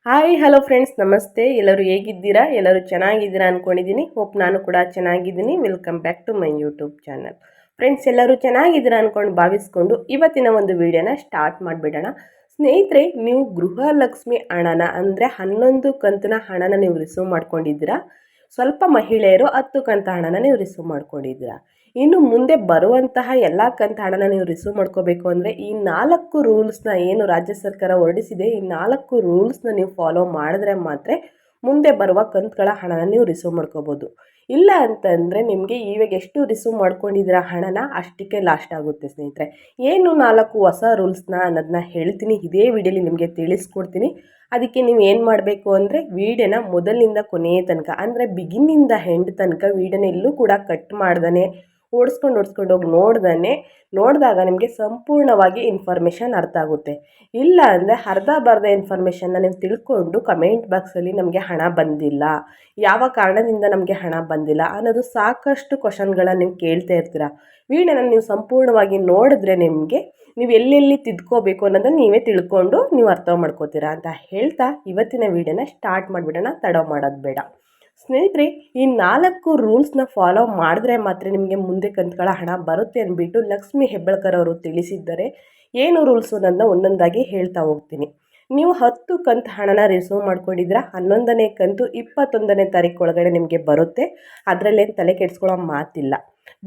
Hi hello friends, ನಮಸ್ತೆ. ಎಲ್ಲರೂ ಹೇಗಿದ್ದೀರಾ? ಎಲ್ಲರೂ ಚೆನ್ನಾಗಿದ್ದೀರಾ ಅಂದ್ಕೊಂಡಿದ್ದೀನಿ. ಹೋಪ್ ನಾನು ಕೂಡ ಚೆನ್ನಾಗಿದ್ದೀನಿ. Welcome back to my YouTube channel. Friends, ಎಲ್ಲರೂ ಚೆನ್ನಾಗಿದ್ದೀರಾ ಅಂದ್ಕೊಂಡು ಭಾವಿಸ್ಕೊಂಡು ಇವತ್ತಿನ ಒಂದು ವಿಡಿಯೋನ ಸ್ಟಾರ್ಟ್ ಮಾಡಿಬಿಡೋಣ. ಸ್ನೇಹಿತರೆ, ನೀವು ಗೃಹಲಕ್ಷ್ಮಿ ಹಣನ ಅಂದರೆ 11 ಕಂತಿನ ಹಣನ ನೀವು ರಿಸೀವ್ ಮಾಡ್ಕೊಂಡಿದ್ದೀರಾ. ಸ್ವಲ್ಪ ಮಹಿಳೆಯರು 10 ಕಂತು ಹಣನ ನೀವು ರಿಸೀವ್ ಮಾಡ್ಕೊಂಡಿದ್ದೀರಾ. ಇನ್ನು ಮುಂದೆ ಬರುವಂತಹ ಎಲ್ಲ ಕಂತು ಹಣನ ನೀವು ರಿಸೀವ್ ಮಾಡ್ಕೋಬೇಕು ಅಂದರೆ ಈ 4 ರೂಲ್ಸ್ನ ಏನು ರಾಜ್ಯ ಸರ್ಕಾರ ಹೊರಡಿಸಿದೆ, ಈ 4 ರೂಲ್ಸ್ನ ನೀವು ಫಾಲೋ ಮಾಡಿದ್ರೆ ಮಾತ್ರ ಮುಂದೆ ಬರುವ ಕಂತುಗಳ ಹಣನ ನೀವು ರಿಸೀವ್ ಮಾಡ್ಕೋಬೋದು. ಇಲ್ಲ ಅಂತಂದರೆ ನಿಮಗೆ ಇವಾಗ ಎಷ್ಟು ರಿಸೀವ್ ಮಾಡ್ಕೊಂಡಿದ್ದೀರ ಹಣನ ಅಷ್ಟಕ್ಕೆ ಲಾಸ್ಟ್ ಆಗುತ್ತೆ ಸ್ನೇಹಿತರೆ. ಏನು 4 ಹೊಸ ರೂಲ್ಸ್ನ ಅನ್ನೋದನ್ನ ಹೇಳ್ತೀನಿ, ಇದೇ ವಿಡಿಯೋಲಿ ನಿಮಗೆ ತಿಳಿಸ್ಕೊಡ್ತೀನಿ. ಅದಕ್ಕೆ ನೀವು ಏನು ಮಾಡಬೇಕು ಅಂದರೆ ವೀಡಿಯೋನ ಮೊದಲಿನಿಂದ ಕೊನೆಯ ತನಕ ಅಂದರೆ ಬಿಗಿನಿಂದ ಎಂಡ್ ತನಕ ವೀಡಿಯೋನ ಎಲ್ಲೂ ಕೂಡ ಕಟ್ ಮಾಡ್ದೇ ಓಡಿಸ್ಕೊಂಡು ಹೋಗಿ ನೋಡಿದಾಗ ನಿಮಗೆ ಸಂಪೂರ್ಣವಾಗಿ ಇನ್ಫಾರ್ಮೇಷನ್ ಅರ್ಥ ಆಗುತ್ತೆ. ಇಲ್ಲ ಅಂದರೆ ಅರ್ಧ ಇನ್ಫಾರ್ಮೇಷನ್ನ ನೀವು ತಿಳ್ಕೊಂಡು ಕಮೆಂಟ್ ಬಾಕ್ಸಲ್ಲಿ ನಮಗೆ ಹಣ ಬಂದಿಲ್ಲ, ಯಾವ ಕಾರಣದಿಂದ ನಮಗೆ ಹಣ ಬಂದಿಲ್ಲ ಅನ್ನೋದು ಸಾಕಷ್ಟು ಕ್ವಶನ್ಗಳನ್ನ ನೀವು ಕೇಳ್ತಾ ಇರ್ತೀರ. ವೀಡಿಯೋನ ನೀವು ಸಂಪೂರ್ಣವಾಗಿ ನೋಡಿದ್ರೆ ನಿಮಗೆ ನೀವು ಎಲ್ಲೆಲ್ಲಿ ತಿದ್ಕೋಬೇಕು ಅನ್ನೋದನ್ನು ನೀವೇ ತಿಳ್ಕೊಂಡು ನೀವು ಅರ್ಥ ಮಾಡ್ಕೋತೀರಾ ಅಂತ ಹೇಳ್ತಾ ಇವತ್ತಿನ ವೀಡಿಯೋನ ಸ್ಟಾರ್ಟ್ ಮಾಡಿಬಿಡೋಣ. ತಡ ಮಾಡೋದು ಬೇಡ ಸ್ನೇಹಿತರೆ. ಈ 4 ರೂಲ್ಸ್ನ ಫಾಲೋ ಮಾಡಿದ್ರೆ ಮಾತ್ರ ನಿಮಗೆ ಮುಂದೆ ಕಂತುಗಳ ಹಣ ಬರುತ್ತೆ ಅಂದ್ಬಿಟ್ಟು ಲಕ್ಷ್ಮಿ ಹೆಬ್ಬಾಳ್ಕರ್ ಅವರು ತಿಳಿಸಿದ್ದಾರೆ. ಏನು ರೂಲ್ಸು ಅನ್ನೋದನ್ನ ಒಂದೊಂದಾಗಿ ಹೇಳ್ತಾ ಹೋಗ್ತೀನಿ. ನೀವು 10 ಕಂತು ಹಣನ ರಿಸೀವ್ ಮಾಡ್ಕೊಂಡಿದ್ದೀರಾ. 11ನೇ ಕಂತು 21ನೇ ತಾರೀಕು ಒಳಗಡೆ ನಿಮಗೆ ಬರುತ್ತೆ. ಅದರಲ್ಲೇನು ತಲೆ ಕೆಡಿಸ್ಕೊಳ್ಳೋ ಮಾತಿಲ್ಲ.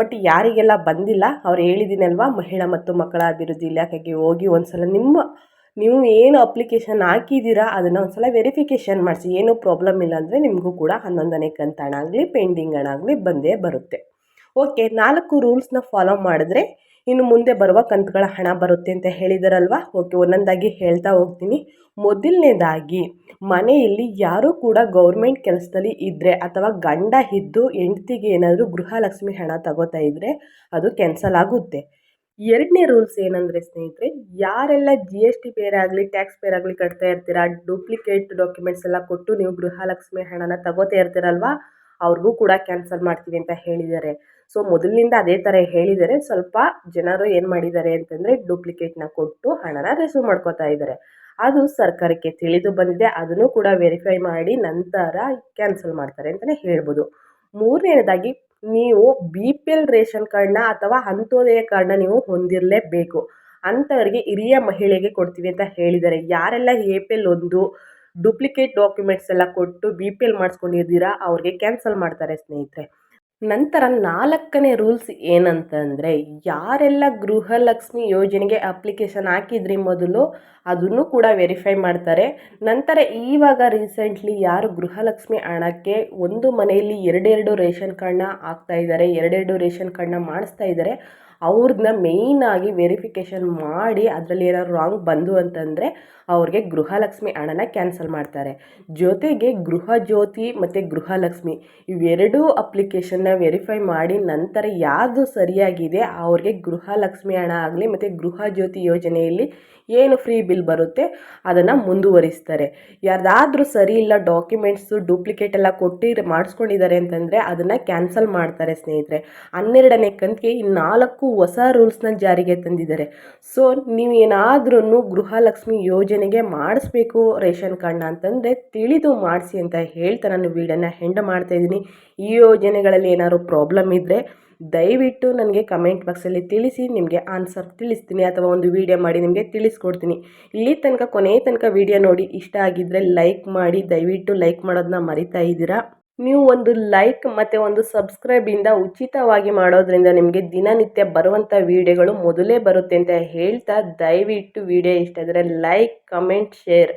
ಬಟ್ ಯಾರಿಗೆಲ್ಲ ಬಂದಿಲ್ಲ ಅವ್ರು ಹೇಳಿದ್ದೀನಲ್ವಾ, ಮಹಿಳಾ ಮತ್ತು ಮಕ್ಕಳ ಅಭಿವೃದ್ಧಿ ಇಲಾಖೆಗೆ ಹೋಗಿ ಒಂದ್ಸಲ ನೀವು ಏನು ಅಪ್ಲಿಕೇಶನ್ ಹಾಕಿದ್ದೀರಾ ಅದನ್ನು ಒಂದ್ಸಲ ವೆರಿಫಿಕೇಷನ್ ಮಾಡಿಸಿ. ಏನೂ ಪ್ರಾಬ್ಲಮ್ ಇಲ್ಲ ಅಂದರೆ ನಿಮಗೂ ಕೂಡ 11ನೇ ಕಂತು ಹಣ ಆಗಲಿ ಪೆಂಡಿಂಗ್ ಹಣ ಆಗಲಿ ಬಂದೇ ಬರುತ್ತೆ. ಓಕೆ, 4 ರೂಲ್ಸ್ನ ಫಾಲೋ ಮಾಡಿದ್ರೆ ಇನ್ನು ಮುಂದೆ ಬರುವ ಕಂತುಗಳ ಹಣ ಬರುತ್ತೆ ಅಂತ ಹೇಳಿದಾರಲ್ವಾ. ಓಕೆ, ಒಂದೊಂದಾಗಿ ಹೇಳ್ತಾ ಹೋಗ್ತೀನಿ. ಮೊದಲನೇದಾಗಿ, ಮನೆಯಲ್ಲಿ ಯಾರೂ ಕೂಡ ಗೌರ್ಮೆಂಟ್ ಕೆಲಸದಲ್ಲಿ ಇದ್ದರೆ ಅಥವಾ ಗಂಡ ಇದ್ದು ಹೆಂಡತಿಗೆ ಏನಾದರೂ ಗೃಹಲಕ್ಷ್ಮಿ ಹಣ ತಗೋತಾ ಇದ್ದರೆ ಅದು ಕ್ಯಾನ್ಸಲ್ ಆಗುತ್ತೆ. 2ನೇ ರೂಲ್ಸ್ ಏನಂದರೆ ಸ್ನೇಹಿತರೆ, ಯಾರೆಲ್ಲ GST ಪೇರ್ ಆಗಲಿ ಟ್ಯಾಕ್ಸ್ ಪೇರ್ ಆಗಲಿ ಕಟ್ತಾ ಇರ್ತೀರಾ, ಡೂಪ್ಲಿಕೇಟ್ ಡಾಕ್ಯುಮೆಂಟ್ಸ್ ಎಲ್ಲ ಕೊಟ್ಟು ನೀವು ಗೃಹಲಕ್ಷ್ಮಿ ಹಣನ ತಗೋತಾ ಇರ್ತೀರಲ್ವಾ, ಅವ್ರಿಗೂ ಕೂಡ ಕ್ಯಾನ್ಸಲ್ ಮಾಡ್ತೀವಿ ಅಂತ ಹೇಳಿದ್ದಾರೆ. ಸೊ ಮೊದಲಿನಿಂದ ಅದೇ ಥರ ಹೇಳಿದ್ದಾರೆ. ಸ್ವಲ್ಪ ಜನರು ಏನು ಮಾಡಿದ್ದಾರೆ ಅಂತಂದರೆ ಡೂಪ್ಲಿಕೇಟ್ನ ಕೊಟ್ಟು ಹಣನ ರಿಸೀವ್ ಮಾಡ್ಕೋತಾ ಇದ್ದಾರೆ. ಅದು ಸರ್ಕಾರಕ್ಕೆ ತಿಳಿದು ಬಂದಿದೆ. ಅದನ್ನು ಕೂಡ ವೆರಿಫೈ ಮಾಡಿ ನಂತರ ಕ್ಯಾನ್ಸಲ್ ಮಾಡ್ತಾರೆ ಅಂತಲೇ ಹೇಳ್ಬೋದು. 3ನೇದಾಗಿ, ನೀವು BPL ರೇಷನ್ ಕಾರ್ಡ್ನ ಅಥವಾ ಅಂತ್ಯೋದಯ ಕಾರ್ಡ್ನ ನೀವು ಹೊಂದಿರಲೇಬೇಕು. ಅಂಥವರಿಗೆ ಹಿರಿಯ ಮಹಿಳೆಗೆ ಕೊಡ್ತೀವಿ ಅಂತ ಹೇಳಿದ್ದಾರೆ. ಯಾರೆಲ್ಲ APL 1 ಡೂಪ್ಲಿಕೇಟ್ ಡಾಕ್ಯುಮೆಂಟ್ಸ್ ಎಲ್ಲ ಕೊಟ್ಟು BPL ಮಾಡಿಸ್ಕೊಂಡಿದ್ದೀರಾ ಅವ್ರಿಗೆ ಕ್ಯಾನ್ಸಲ್ ಮಾಡ್ತಾರೆ ಸ್ನೇಹಿತರೆ. ನಂತರ 4ನೇ ರೂಲ್ಸ್ ಏನಂತಂದರೆ, ಯಾರೆಲ್ಲ ಗೃಹಲಕ್ಷ್ಮಿ ಯೋಜನೆಗೆ ಅಪ್ಲಿಕೇಶನ್ ಹಾಕಿದ್ರಿ ಮೊದಲು ಅದನ್ನು ಕೂಡ ವೆರಿಫೈ ಮಾಡ್ತಾರೆ. ನಂತರ ಇವಾಗ ರೀಸೆಂಟ್ಲಿ ಯಾರು ಗೃಹಲಕ್ಷ್ಮಿ ಹಣಕ್ಕೆ ಒಂದು ಮನೆಯಲ್ಲಿ 2 ರೇಷನ್ ಕಾರ್ಡ್ನ ಹಾಕ್ತಾ ಇದ್ದಾರೆ, 2 ರೇಷನ್ ಕಾರ್ಡ್ನ ಮಾಡಿಸ್ತಾ ಇದ್ದಾರೆ, ಅವ್ರನ್ನ ಮೇಯ್ನಾಗಿ ವೆರಿಫಿಕೇಷನ್ ಮಾಡಿ ಅದರಲ್ಲಿ ಏನಾದ್ರು ರಾಂಗ್ ಬಂದು ಅಂತಂದರೆ ಅವ್ರಿಗೆ ಗೃಹಲಕ್ಷ್ಮಿ ಹಣನ ಕ್ಯಾನ್ಸಲ್ ಮಾಡ್ತಾರೆ. ಜೊತೆಗೆ ಗೃಹ ಜ್ಯೋತಿ ಮತ್ತು ಗೃಹಲಕ್ಷ್ಮಿ ಇವೆರಡೂ ಅಪ್ಲಿಕೇಶನ್ನ ವೆರಿಫೈ ಮಾಡಿ ನಂತರ ಯಾವುದು ಸರಿಯಾಗಿದೆ ಅವ್ರಿಗೆ ಗೃಹಲಕ್ಷ್ಮಿ ಹಣ ಆಗಲಿ ಮತ್ತು ಗೃಹ ಜ್ಯೋತಿ ಯೋಜನೆಯಲ್ಲಿ ಏನು ಫ್ರೀ ಬಿಲ್ ಬರುತ್ತೆ ಅದನ್ನು ಮುಂದುವರಿಸ್ತಾರೆ. ಯಾರ್ದಾದ್ರೂ ಸರಿ ಇಲ್ಲ, ಡಾಕ್ಯುಮೆಂಟ್ಸು ಡೂಪ್ಲಿಕೇಟ್ ಎಲ್ಲ ಕೊಟ್ಟು ಮಾಡಿಸ್ಕೊಂಡಿದ್ದಾರೆ ಅಂತಂದರೆ ಅದನ್ನು ಕ್ಯಾನ್ಸಲ್ ಮಾಡ್ತಾರೆ ಸ್ನೇಹಿತರೆ. 12ನೇ ಕಂತಿಗೆ ಈ 4 ಹೊಸ ರೂಲ್ಸ್ನ ಜಾರಿಗೆ ತಂದಿದ್ದಾರೆ. ಸೊ ನೀವು ಏನಾದ್ರೂ ಗೃಹಲಕ್ಷ್ಮಿ ಯೋಜನೆಗೆ ಮಾಡಿಸ್ಬೇಕು ರೇಷನ್ ಕಾರ್ಡ್ನ ಅಂತಂದರೆ ತಿಳಿದು ಮಾಡಿಸಿ ಅಂತ ಹೇಳ್ತಾ ನಾನು ವೀಡಿಯೋನ ಎಂಡ್ ಮಾಡ್ತಾಯಿದ್ದೀನಿ. ಈ ಯೋಜನೆಗಳಲ್ಲಿ ಏನಾದ್ರು ಪ್ರಾಬ್ಲಮ್ ಇದ್ದರೆ ದಯವಿಟ್ಟು ನನಗೆ ಕಮೆಂಟ್ ಬಾಕ್ಸಲ್ಲಿ ತಿಳಿಸಿ, ನಿಮಗೆ ಆನ್ಸರ್ ತಿಳಿಸ್ತೀನಿ ಅಥವಾ ಒಂದು ವಿಡಿಯೋ ಮಾಡಿ ನಿಮಗೆ ತಿಳಿಸ್ಕೊಡ್ತೀನಿ. ಇಲ್ಲಿ ತನಕ ಕೊನೆಯ ತನಕ ವಿಡಿಯೋ ನೋಡಿ ಇಷ್ಟ ಆಗಿದ್ದರೆ ಲೈಕ್ ಮಾಡಿ. ದಯವಿಟ್ಟು ಲೈಕ್ ಮಾಡೋದನ್ನ ಮರಿತಾ ಇದ್ದೀರಾ. ನೀವು ಒಂದು ಲೈಕ್ ಮತ್ತು ಒಂದು ಸಬ್ಸ್ಕ್ರೈಬಿಂದ ಉಚಿತವಾಗಿ ಮಾಡೋದ್ರಿಂದ ನಿಮಗೆ ದಿನನಿತ್ಯ ಬರುವಂಥ ವೀಡಿಯೋಗಳು ಮೊದಲೇ ಬರುತ್ತೆ ಅಂತ ಹೇಳ್ತಾ, ದಯವಿಟ್ಟು ವಿಡಿಯೋ ಇಷ್ಟ ಆದರೆ ಲೈಕ್ ಕಮೆಂಟ್ ಶೇರ್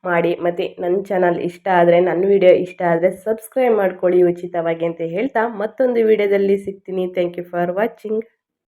ಮಾಡಿ. ಮತ್ತು ನನ್ನ ಚಾನಲ್ ಇಷ್ಟ ಆದರೆ, ನನ್ನ ವಿಡಿಯೋ ಇಷ್ಟ ಆದರೆ ಸಬ್ಸ್ಕ್ರೈಬ್ ಮಾಡ್ಕೊಳ್ಳಿ ಉಚಿತವಾಗಿ ಅಂತ ಹೇಳ್ತಾ ಮತ್ತೊಂದು ವಿಡಿಯೋದಲ್ಲಿ ಸಿಗ್ತೀನಿ. Thank you for watching.